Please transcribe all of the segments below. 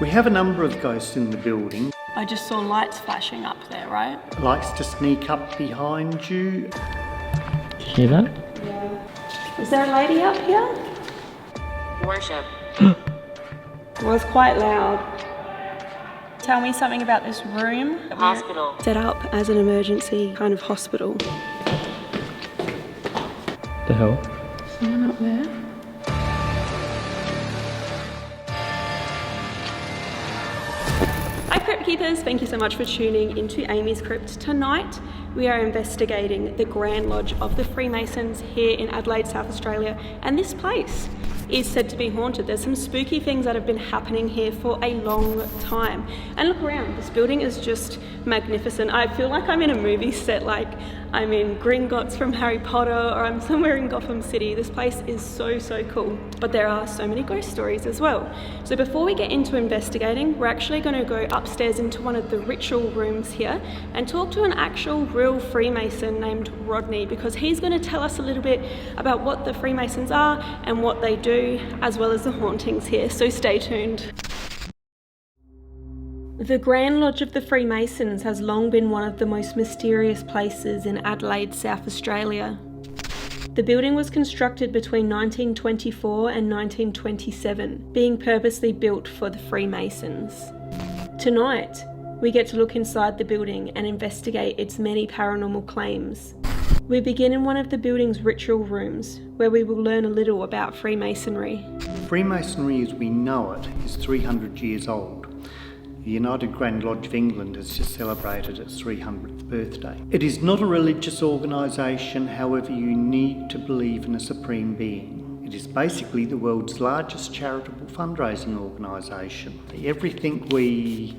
We have a number of ghosts in the building. I just saw lights flashing up there, right? Likes to sneak up behind you. Did you hear that? Yeah. Is there a lady up here? Worship. It was quite loud. Tell me something about this room. Hospital. Set up as an emergency kind of hospital. The hell? Someone up there? Hi Crypt Keepers, thank you so much for tuning into AmysCrypt. Tonight we are investigating the Grand Lodge of the Freemasons here in Adelaide, South Australia, and this place is said to be haunted. There's some spooky things that have been happening here for a long time. And look around, this building is just magnificent. I feel like I'm in a movie set, like I'm in Gringotts from Harry Potter, or I'm somewhere in Gotham City. This place is so cool. But there are so many ghost stories as well. So before we get into investigating, we're actually going to go upstairs into one of the ritual rooms here and talk to an actual real Freemason named Rodney, because he's going to tell us a little bit about what the Freemasons are and what they do, as well as the hauntings here. So stay tuned. The Grand Lodge of the Freemasons has long been one of the most mysterious places in Adelaide, South Australia. The building was constructed between 1924 and 1927, being purposely built for the Freemasons. Tonight, we get to look inside the building and investigate its many paranormal claims. We begin in one of the building's ritual rooms, where we will learn a little about Freemasonry. Freemasonry as we know it is 300 years old. The United Grand Lodge of England has just celebrated its 300th birthday. It is not a religious organisation, however you need to believe in a supreme being. It is basically the world's largest charitable fundraising organisation. Everything we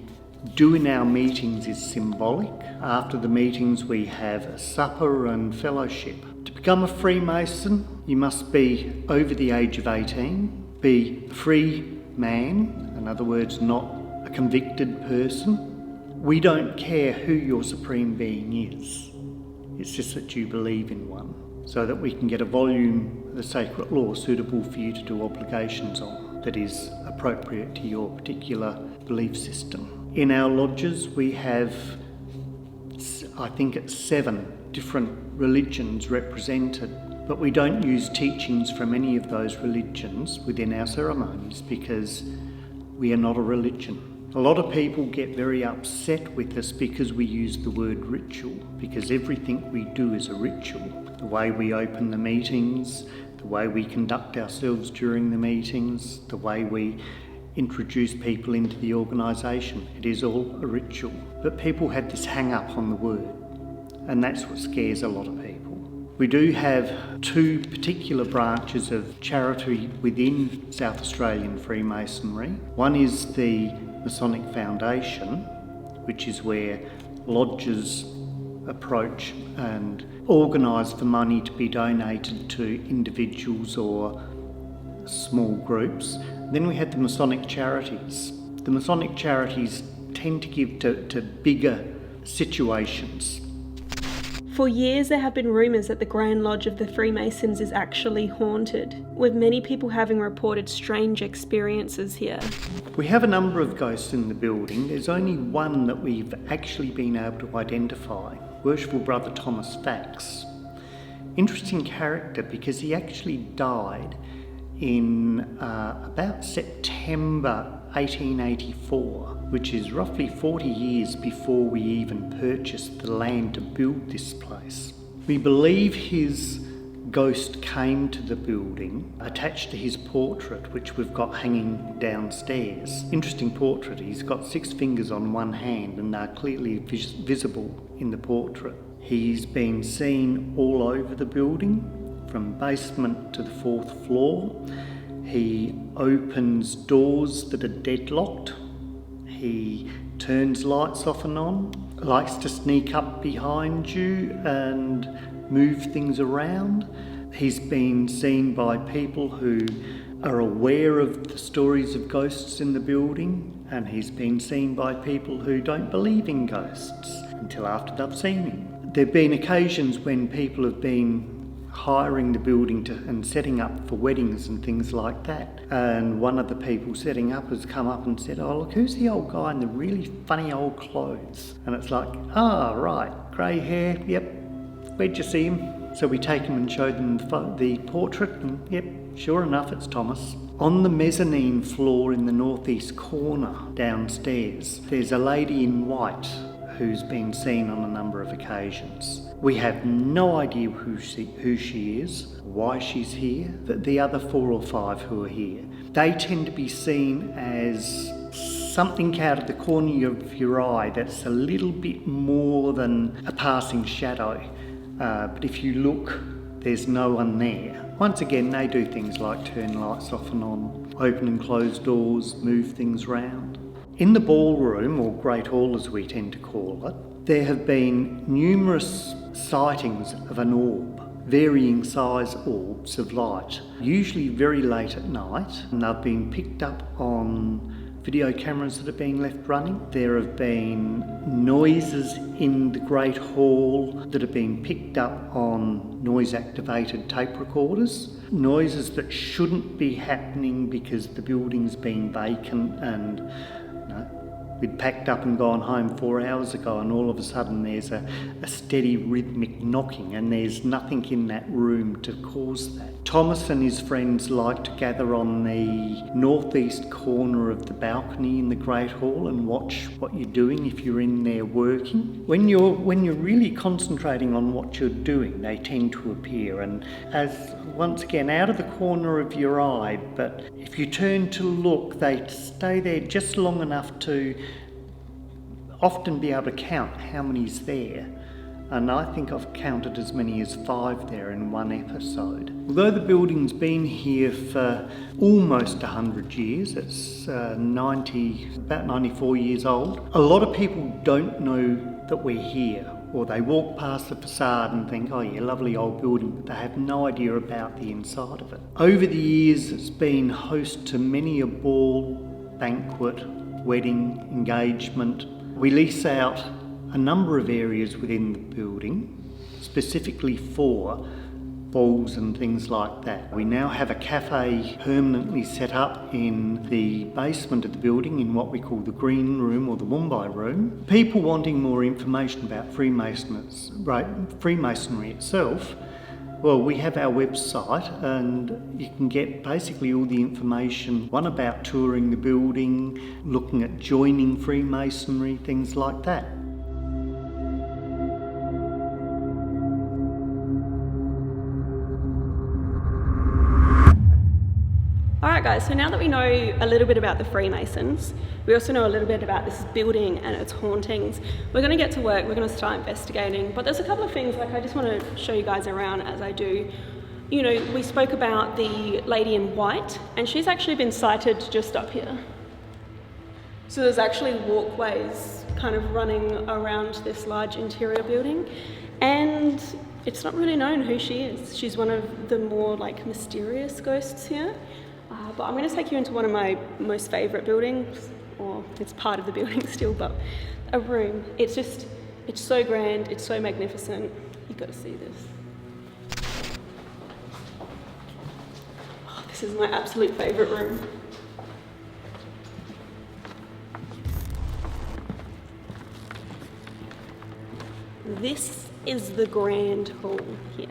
do in our meetings is symbolic. After the meetings we have a supper and fellowship. To become a Freemason, you must be over the age of 18, be a free man, in other words, not a convicted person. We don't care who your supreme being is. It's just that you believe in one, so that we can get a volume of the sacred law suitable for you to do obligations on, that is appropriate to your particular belief system. In our lodges we have, I think it's 7 different religions represented, but we don't use teachings from any of those religions within our ceremonies because we are not a religion. A lot of people get very upset with us because we use the word ritual, because everything we do is a ritual. The way we open the meetings, the way we conduct ourselves during the meetings, the way we introduce people into the organisation, it is all a ritual. But people have this hang up on the word, and that's what scares a lot of people. We do have 2 particular branches of charity within South Australian Freemasonry. One is the Masonic Foundation, which is where lodges approach and organise for money to be donated to individuals or small groups. Then we have the Masonic charities. The Masonic charities tend to give to bigger situations. For years there have been rumours that the Grand Lodge of the Freemasons is actually haunted, with many people having reported strange experiences here. We have a number of ghosts in the building. There's only one that we've actually been able to identify, Worshipful Brother Thomas Fax. Interesting character because he actually died in about September 1884, which is roughly 40 years before we even purchased the land to build this place. We believe his ghost came to the building attached to his portrait, which we've got hanging downstairs. Interesting portrait. He's got 6 fingers on one hand and they're clearly visible in the portrait. He's been seen all over the building, from basement to the 4th floor. He opens doors that are deadlocked. He turns lights off and on, likes to sneak up behind you and move things around. He's been seen by people who are aware of the stories of ghosts in the building, and he's been seen by people who don't believe in ghosts until after they've seen him. There have been occasions when people have been hiring the building and setting up for weddings and things like that. And one of the people setting up has come up and said, "Oh, look, who's the old guy in the really funny old clothes?" And it's like, right, grey hair, yep, where'd you see him? So we take him and show them the portrait, and yep, sure enough, it's Thomas. On the mezzanine floor in the northeast corner downstairs, there's a lady in white who's been seen on a number of occasions. We have no idea who she is, why she's here. The other 4 or 5 who are here, they tend to be seen as something out of the corner of your eye that's a little bit more than a passing shadow. But if you look, there's no one there. Once again, they do things like turn lights off and on, open and close doors, move things round. In the ballroom, or Great Hall as we tend to call it, there have been numerous sightings of an orb, varying size orbs of light, usually very late at night, and they've been picked up on video cameras that have been left running. There have been noises in the Great Hall that have been picked up on noise-activated tape recorders. Noises that shouldn't be happening because the building's been vacant and we'd packed up and gone home 4 hours ago, and all of a sudden there's a steady rhythmic knocking, and there's nothing in that room to cause that. Thomas and his friends like to gather on the northeast corner of the balcony in the Great Hall and watch what you're doing if you're in there working. When you're really concentrating on what you're doing, they tend to appear, and as once again out of the corner of your eye, but if you turn to look, they stay there just long enough to often be able to count how many's there. And I think I've counted as many as 5 there in one episode. Although the building's been here for almost 100 years, it's about 94 years old, a lot of people don't know that we're here, or they walk past the facade and think, oh yeah, lovely old building, but they have no idea about the inside of it. Over the years, it's been host to many a ball, banquet, wedding, engagement. We lease out a number of areas within the building, specifically for balls and things like that. We now have a cafe permanently set up in the basement of the building in what we call the green room or the Mumbai room. People wanting more information about Freemasonry itself, well, we have our website and you can get basically all the information, one about touring the building, looking at joining Freemasonry, things like that. Alright guys, so now that we know a little bit about the Freemasons, we also know a little bit about this building and its hauntings. We're going to get to work, we're going to start investigating, but there's a couple of things I just want to show you guys around as I do. You know, we spoke about the lady in white, and she's actually been sighted just up here. So there's actually walkways kind of running around this large interior building, and it's not really known who she is. She's one of the more like mysterious ghosts here. But I'm going to take you into one of my most favourite buildings, or it's part of the building still, but a room. It's so grand, it's so magnificent. You've got to see this. Oh, this is my absolute favourite room. This is the grand hall here.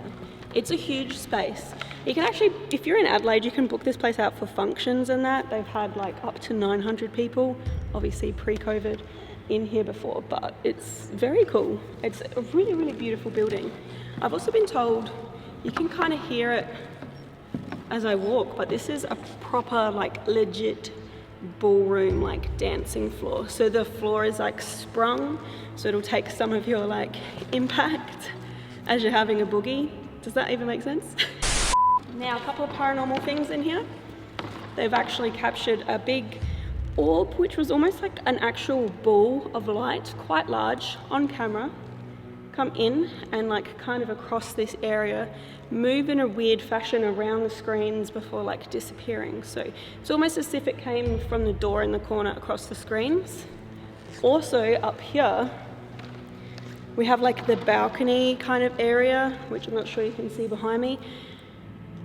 It's a huge space. You can actually, if you're in Adelaide, you can book this place out for functions and that. They've had like up to 900 people, obviously pre-COVID, in here before, but it's very cool. It's a really, really beautiful building. I've also been told you can kind of hear it as I walk, but this is a proper, like legit ballroom, like dancing floor. So the floor is like sprung, so it'll take some of your like impact as you're having a boogie. Does that even make sense? Now, a couple of paranormal things in here. They've actually captured a big orb, which was almost like an actual ball of light, quite large, on camera, come in and like kind of across this area, move in a weird fashion around the screens before like disappearing. So it's almost as if it came from the door in the corner across the screens. Also up here, We have like the balcony kind of area, which I'm not sure you can see behind me.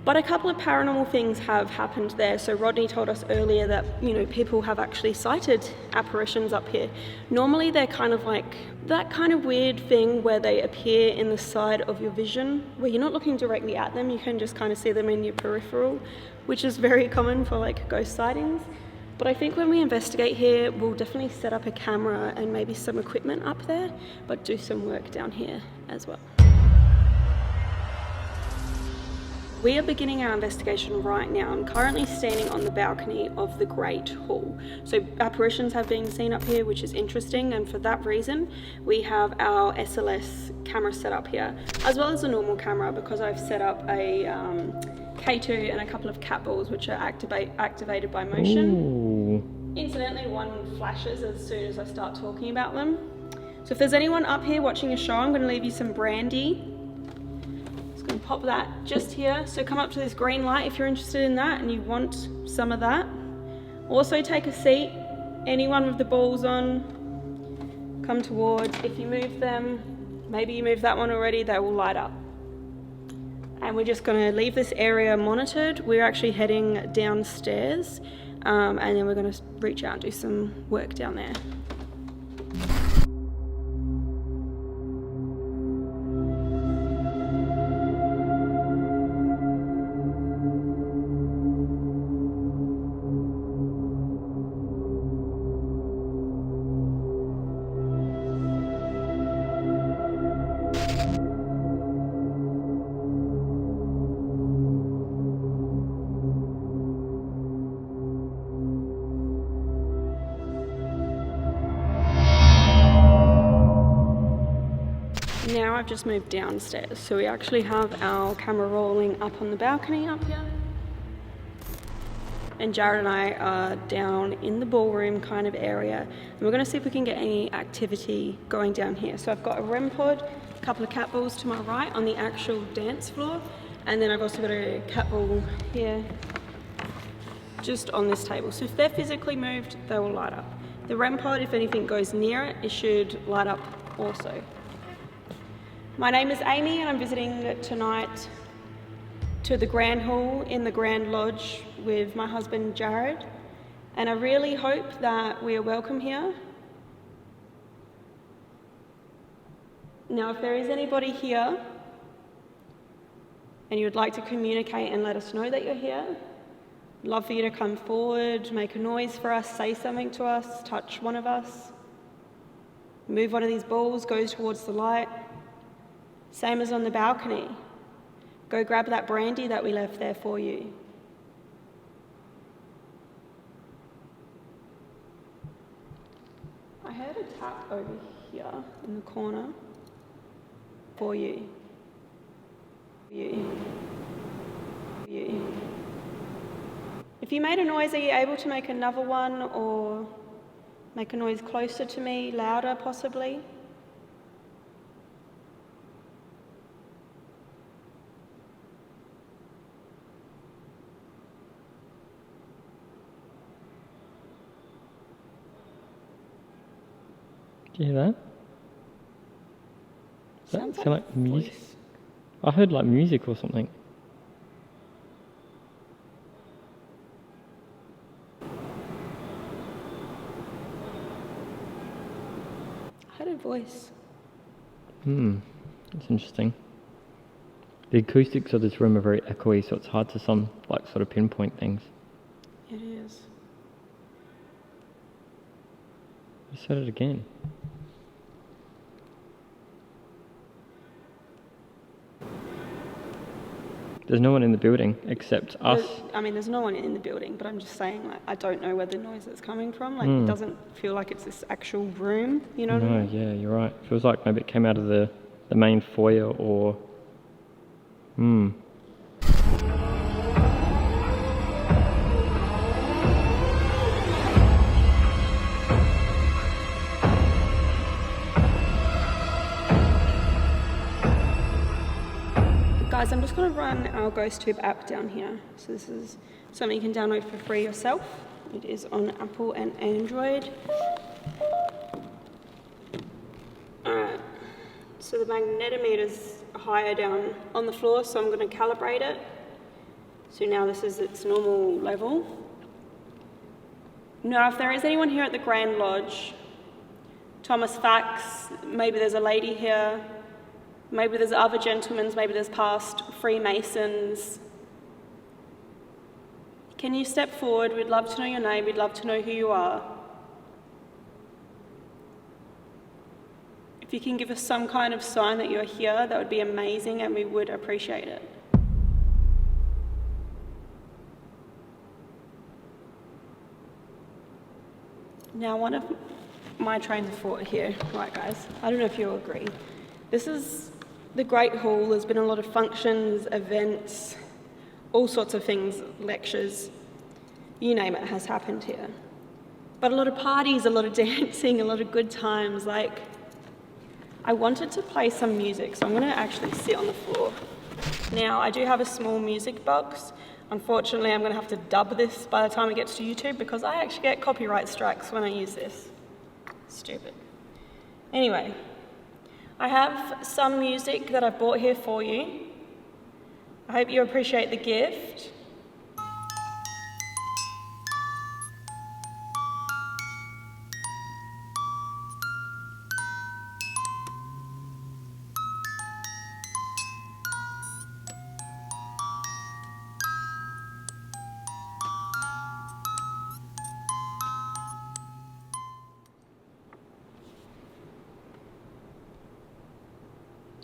But a couple of paranormal things have happened there. So Rodney told us earlier that, you know, people have actually sighted apparitions up here. Normally they're kind of like that kind of weird thing where they appear in the side of your vision, where you're not looking directly at them, you can just kind of see them in your peripheral, which is very common for like ghost sightings. But I think when we investigate here, we'll definitely set up a camera and maybe some equipment up there, but do some work down here as well. We are beginning our investigation right now. I'm currently standing on the balcony of the Great Hall. So apparitions have been seen up here, which is interesting, and for that reason, we have our SLS camera set up here, as well as a normal camera, because I've set up a K2 and a couple of cat balls, which are activated by motion. Ooh. Incidentally, one flashes as soon as I start talking about them. So if there's anyone up here watching a show, I'm going to leave you some brandy. Pop that just here. So come up to this green light if you're interested in that and you want some of that. Also take a seat. Anyone with the balls on, come towards. If you move them, maybe you moved that one already, they will light up. And we're just going to leave this area monitored. We're actually heading downstairs and then we're going to reach out and do some work down there. Now I've just moved downstairs, so we actually have our camera rolling up on the balcony up here. And Jared and I are down in the ballroom kind of area, and we're going to see if we can get any activity going down here. So I've got a REM pod, a couple of cat balls to my right on the actual dance floor, and then I've also got a cat ball here just on this table. So if they're physically moved, they will light up. The REM pod, if anything goes near it, it should light up also. My name is Amy and I'm visiting tonight to the Grand Hall in the Grand Lodge with my husband Jared, and I really hope that we are welcome here. Now if there is anybody here and you would like to communicate and let us know that you're here, I'd love for you to come forward, make a noise for us, say something to us, touch one of us, move one of these balls, go towards the light. Same as on the balcony. Go grab that brandy that we left there for you. I heard a tap over here in the corner for you. If you made a noise, are you able to make another one or make a noise closer to me, louder possibly? Do you hear that? Does that Sounds sound like music? voice. I heard like music or something. I heard a voice. That's interesting. The acoustics of this room are very echoey, so it's hard to sort of pinpoint things. It is. I said it again. There's no one in the building except us. There's no one in the building, but I'm just saying, like, I don't know where the noise is coming from. Like, it doesn't feel like it's this actual room, you know what I mean? Yeah, you're right. Feels like maybe it came out of the main foyer or... Guys, I'm just going to run our GhostTube app down here. So this is something you can download for free yourself. It is on Apple and Android. Alright, So the magnetometer's higher down on the floor, so I'm going to calibrate it. So now this is its normal level. Now, if there is anyone here at the Grand Lodge, Thomas Fax, maybe there's a lady here, maybe there's other gentlemen, maybe there's past Freemasons. Can you step forward? We'd love to know your name, we'd love to know who you are. If you can give us some kind of sign that you're here, that would be amazing and we would appreciate it. Now, one of my trains of thought here, right guys, I don't know if you'll agree. This is the Great Hall. There's been a lot of functions, events, all sorts of things, lectures, you name it, has happened here. But a lot of parties, a lot of dancing, a lot of good times. Like, I wanted to play some music, so I'm going to actually sit on the floor. Now, I do have a small music box. Unfortunately, I'm going to have to dub this by the time it gets to YouTube because I actually get copyright strikes when I use this. Stupid. Anyway, I have some music that I've brought here for you. I hope you appreciate the gift.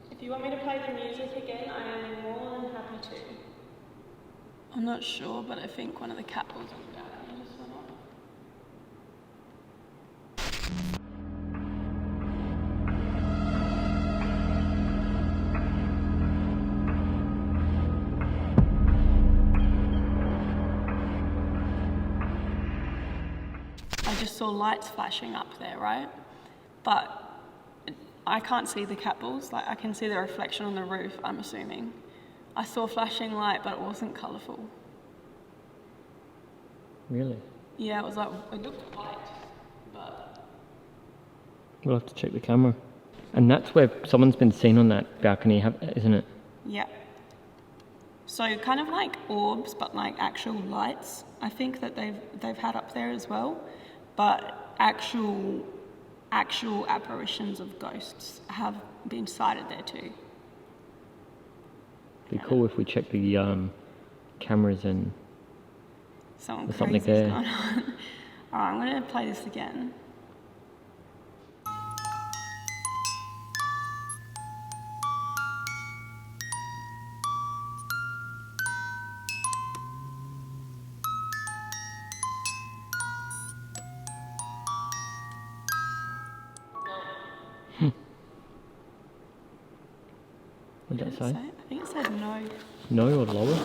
If you want me to play the music again, I am more than happy to. I'm not sure, but I think one of the cat balls on the balcony just went off. I just saw lights flashing up there, right? But I can't see the cat balls, like I can see the reflection on the roof, I'm assuming. I saw flashing light, but it wasn't colourful. Really? Yeah, it looked white, but... We'll have to check the camera. And that's where someone's been seen on that balcony, isn't it? Yeah. So kind of like orbs, but like actual lights, I think that they've had up there as well. But actual apparitions of ghosts have been sighted there too. Be cool if we check the cameras and There's something there. Going on. Alright, I'm going to play this again. What did that say? I think it said no. No or lower?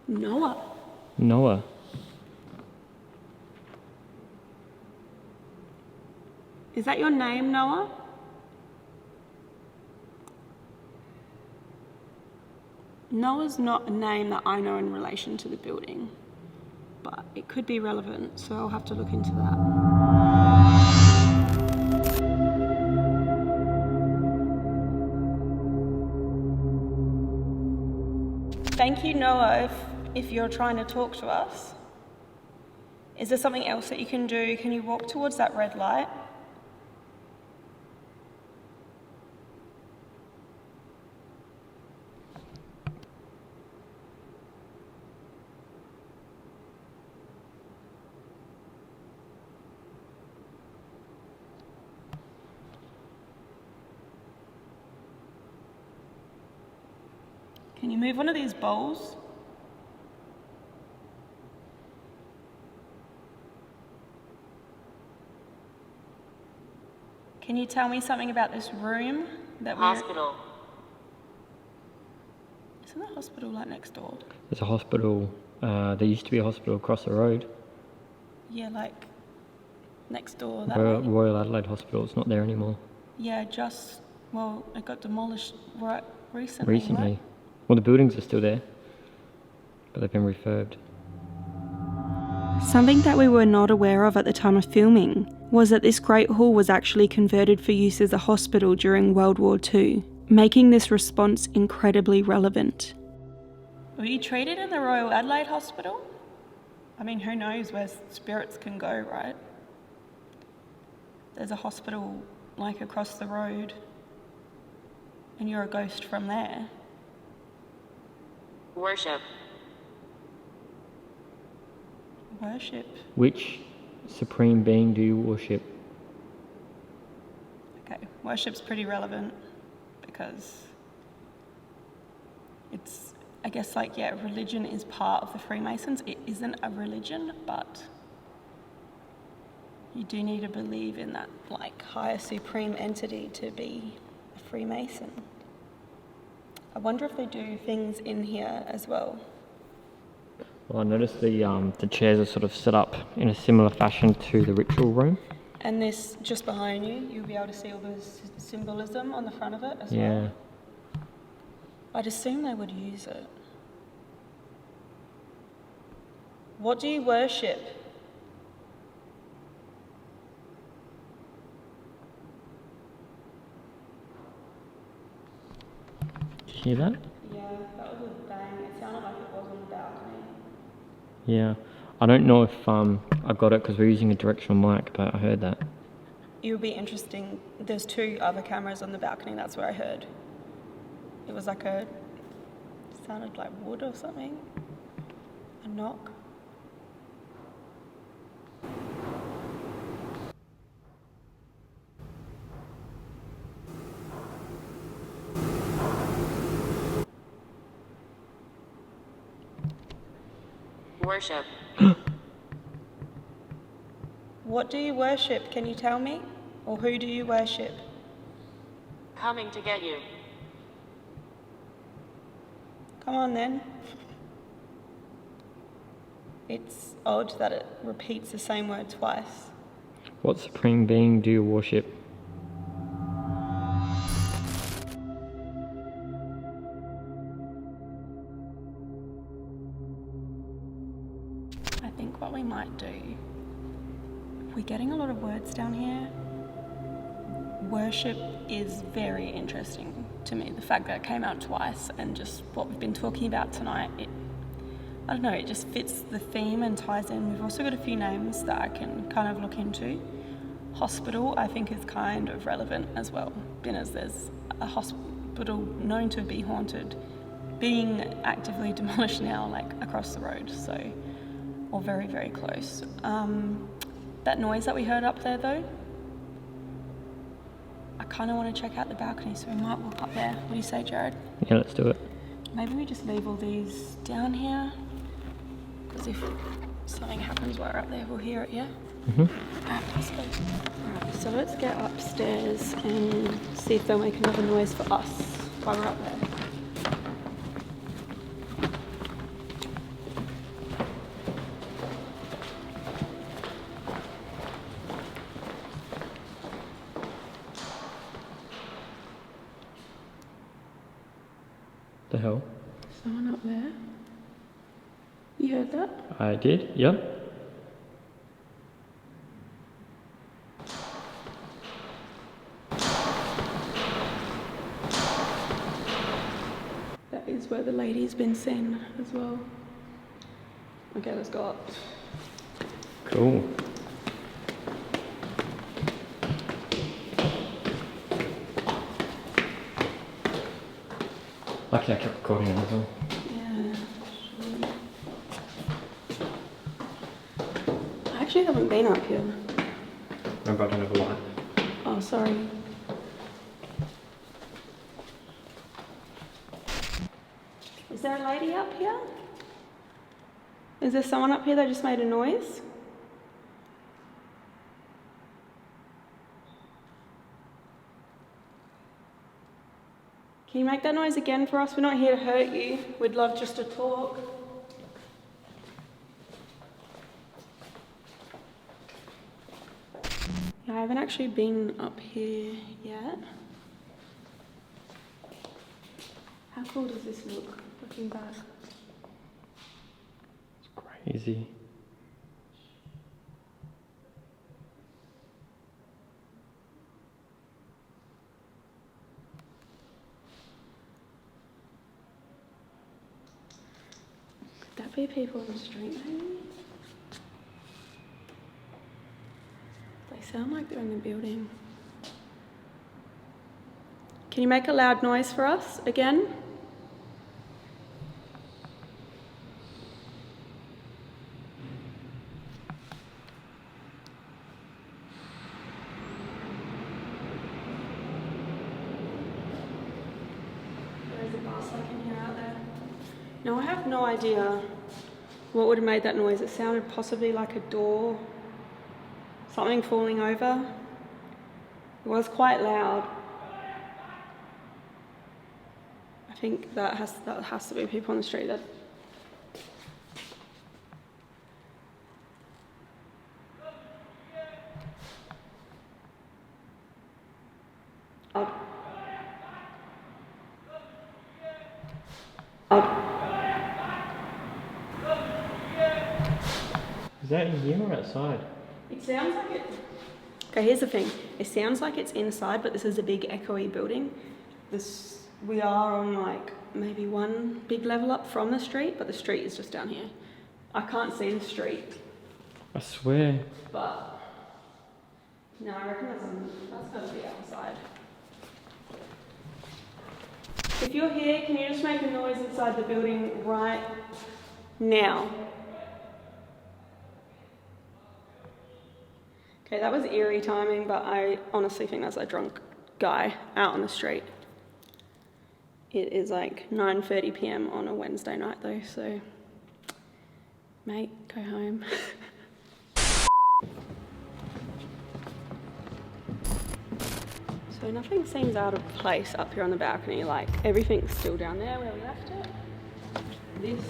Noah. Noah. Is that your name, Noah? Noah's not a name that I know in relation to the building, but it could be relevant, so I'll have to look into that. Thank you, Noah, if you're trying to talk to us. Is there something else that you can do? Can you walk towards that red light? Can you move one of these bowls? Can you tell me something about this room that we're... Hospital. Isn't the hospital like next door? There's a hospital, there used to be a hospital across the road. Yeah, like next door that Royal, way? Royal Adelaide Hospital, it's not there anymore. Yeah, well, it got demolished right recently. Right? Well, the buildings are still there, but they've been refurbed. Something that we were not aware of at the time of filming was that this Great Hall was actually converted for use as a hospital during World War II, making this response incredibly relevant. Were you treated in the Royal Adelaide Hospital? I mean, who knows where spirits can go, right? There's a hospital like across the road, and you're a ghost from there. Worship. Worship. Which supreme being do you worship? Okay, worship's pretty relevant because it's, I guess, like, yeah, religion is part of the Freemasons. It isn't a religion, but you do need to believe in that, like, higher supreme entity to be a Freemason. I wonder if they do things in here as well. Well, I noticed the chairs are sort of set up in a similar fashion to the ritual room. And this, just behind you, you'll be able to see all the symbolism on the front of it as Yeah. well. I'd assume they would use it. What do you worship? Did you hear that? Yeah, that was a bang. It sounded like it was on the balcony. Yeah. I don't know if I got it because we're using a directional mic, but I heard that. It would be interesting. There's 2 other cameras on the balcony. That's where I heard. It was like sounded like wood or something. A knock. Worship. What do you worship? Can you tell me? Or who do you worship? Coming to get you. Come on then. It's odd that it repeats the same word twice. What supreme being do you worship? I think what we might do, we're getting a lot of words down here. Worship is very interesting to me. The fact that it came out twice and just what we've been talking about tonight, I don't know, it just fits the theme and ties in. We've also got a few names that I can kind of look into. Hospital, I think, is kind of relevant as well, being as there's a hospital known to be haunted, being actively demolished now, like across the road, so, or very, very close. That noise that we heard up there though, I kind of want to check out the balcony, so we might walk up there. What do you say, Jared? Yeah, let's do it. Maybe we just leave all these down here, because if something happens while we're up there, we'll hear it, yeah? Alright, let's go. Alright, so let's get upstairs and see if they'll make another noise for us while we're up there. The hell? Someone up there? You heard that? I did, yep. That is where the lady's been seen as well. Okay, let's go up. Cool. Lucky I kept recording as well. Yeah, sure. I actually haven't been up here. Remember, I don't have a light. Oh, sorry. Is there a lady up here? Is there someone up here that just made a noise? Can you make that noise again for us? We're not here to hurt you. We'd love just to talk. Yeah, I haven't actually been up here yet. How cool does this look, looking back? Crazy. be people in the street, maybe? They sound like they're in the building. Can you make a loud noise for us again? There's a bus I can hear out there. Now I have no idea what would have made that noise. It sounded possibly like a door, something falling over. It was quite loud. I think that has to be people on the street. That Is that in here or outside? it sounds like it. Okay, here's the thing. It sounds like it's inside, but this is a big echoey building. We are on like maybe one big level up from the street, but the street is just down here. I can't see the street, I swear. but no, I reckon that's got to be outside. If you're here, can you just make a noise inside the building right now? Okay, that was eerie timing, but I honestly think that's a drunk guy out on the street. It is like 9:30 p.m. on a Wednesday night though, so mate, go home. So nothing seems out of place up here on the balcony, like everything's still down there where we left it. This,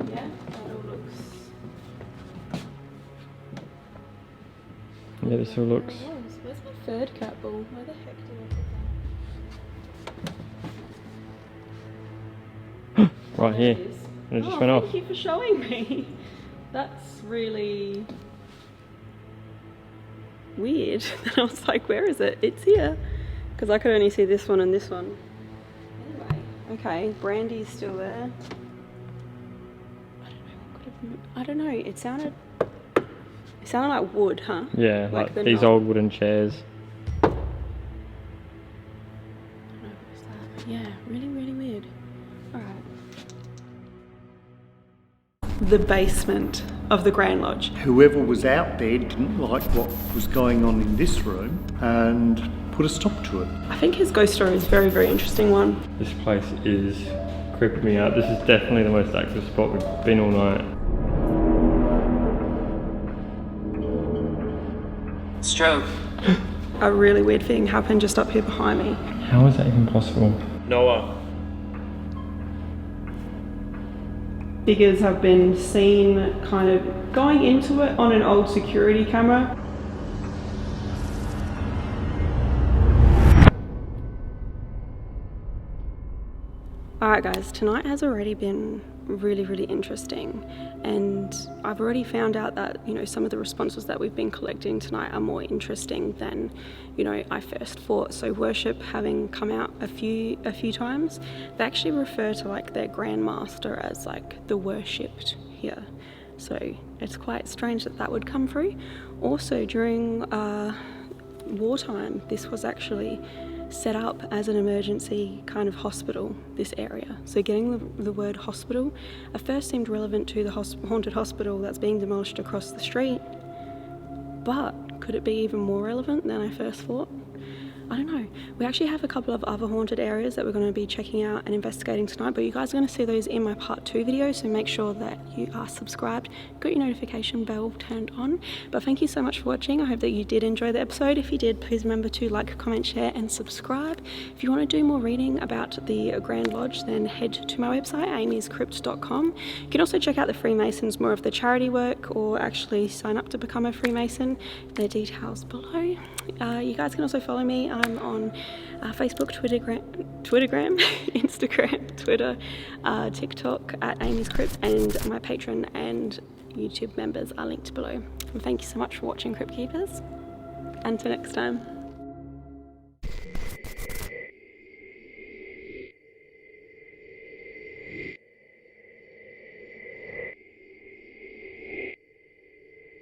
yeah, that all looks... Yeah, this all looks. Where's the third cat ball? Where the heck did I put that? Right here. There it is. And it just went off. Thank you for showing me. That's really weird. And I was like, where is it? It's here. Because I could only see this one and this one. Anyway, okay, Brandy's still there. I don't know, it sounded like wood, huh? Yeah, like the these knob. old wooden chairs. I don't know what's that. Yeah, really, really weird. Alright. The basement of the Grand Lodge. Whoever was out there didn't like what was going on in this room and put a stop to it. I think his ghost story is a very, very interesting one. This place is creeping me out. This is definitely the most active spot we've been all night. Stroke. A really weird thing happened just up here behind me. How is that even possible? Noah. Figures have been seen kind of going into it on an old security camera. Alright guys, tonight has already been really, really interesting, and I've already found out that, you know, some of the responses that we've been collecting tonight are more interesting than, you know, I first thought. So worship having come out a few times, they actually refer to like their Grand Master as like the worshipped here. So it's quite strange that that would come through. Also during wartime, this was actually set up as an emergency kind of hospital, this area. So getting the word hospital at first seemed relevant to the haunted hospital that's being demolished across the street, but could it be even more relevant than I first thought? I don't know. We actually have a couple of other haunted areas that we're going to be checking out and investigating tonight, but you guys are going to see those in my part 2 video, so make sure that you are subscribed, got your notification bell turned on. But thank you so much for watching. I hope that you did enjoy the episode. If you did, please remember to like, comment, share and subscribe. If you want to do more reading about the Grand Lodge, then head to my website, AmysCrypt.com. You can also check out the Freemasons, more of the charity work, or actually sign up to become a Freemason. The details below. You guys can also follow me. I'm on Facebook, Twittergram, Instagram, Twitter, TikTok at AmysCrypt, and my Patreon and YouTube members are linked below. And thank you so much for watching, Crypt Keepers. Until next time.